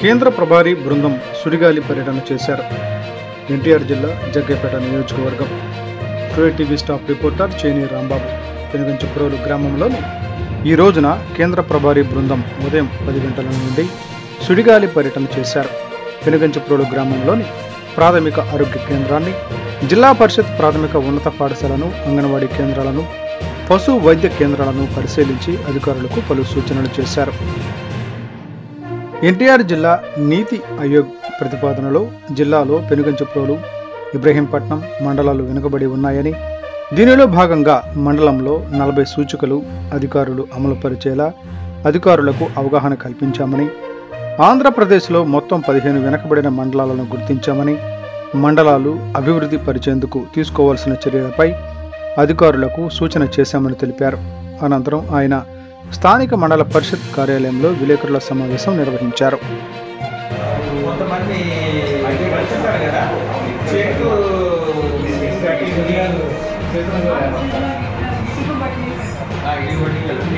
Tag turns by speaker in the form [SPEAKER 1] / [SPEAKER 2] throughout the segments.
[SPEAKER 1] కేంద్ర ప్రభారీ బృందం సుడిగాలి పర్యటన చేశారు. ఎన్టీఆర్ జిల్లా జగ్గైపేట నియోజకవర్గం. Today TV staff reporter Cheni Rambabu Penuganchiprolu గ్రామంలోని ఈ రోజున కేంద్ర ప్రభారీ బృందం ఉదయం 10 గంటల నుండి సుడిగాలి పర్యటన చేశారు. పెనుగంచిప్రోలు గ్రామంలోని ప్రాథమిక ఆరోగ్య కేంద్రాన్ని, జిల్లా పరిషత్ ప్రాథమిక ఉన్నత పాఠశాలను, అంగన్వాడీ కేంద్రాలను, పశు వైద్య కేంద్రాలను పరిశీలించి అధికారులకు పలు సూచనలు చేశారు. ఎన్టీఆర్ జిల్లా నీతి ఆయోగ్ ప్రతిపాదనలో జిల్లాలో పెనుగంచిప్రోలు, ఇబ్రహీంపట్నం మండలాలు వెనుకబడి ఉన్నాయని, దీనిలో భాగంగా మండలంలో 40 సూచికలు అధికారులు అమలుపరిచేలా అధికారులకు అవగాహన కల్పించామని, ఆంధ్రప్రదేశ్లో మొత్తం 15 వెనుకబడిన మండలాలను గుర్తించామని, మండలాలు అభివృద్ధి పరిచేందుకు తీసుకోవాల్సిన చర్యలపై అధికారులకు సూచన చేశామని తెలిపారు. అనంతరం ఆయన స్థానిక మండల పరిషత్ కార్యాలయంలో విలేకరుల సమావేశం నిర్వహించారు.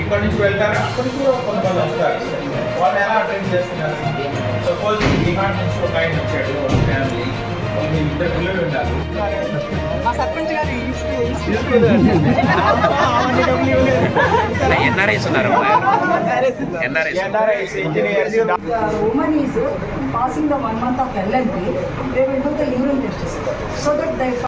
[SPEAKER 2] ఇక్కడ నుంచి వెళ్తారు, అక్కడికి కూడా కొంతమంది వస్తారు. వాళ్ళు ఎలా అటెండ్ చేస్తున్నారు? సపోజ్ బీహార్ నుంచి ఒక ఆయన వచ్చాడు, ఫ్యామిలీ 2 పిల్లలు ఉన్నారు.
[SPEAKER 3] NRIs ఉన్నారు.
[SPEAKER 4] Woman is passing the 1 month of LLP, they will do the urine test so that they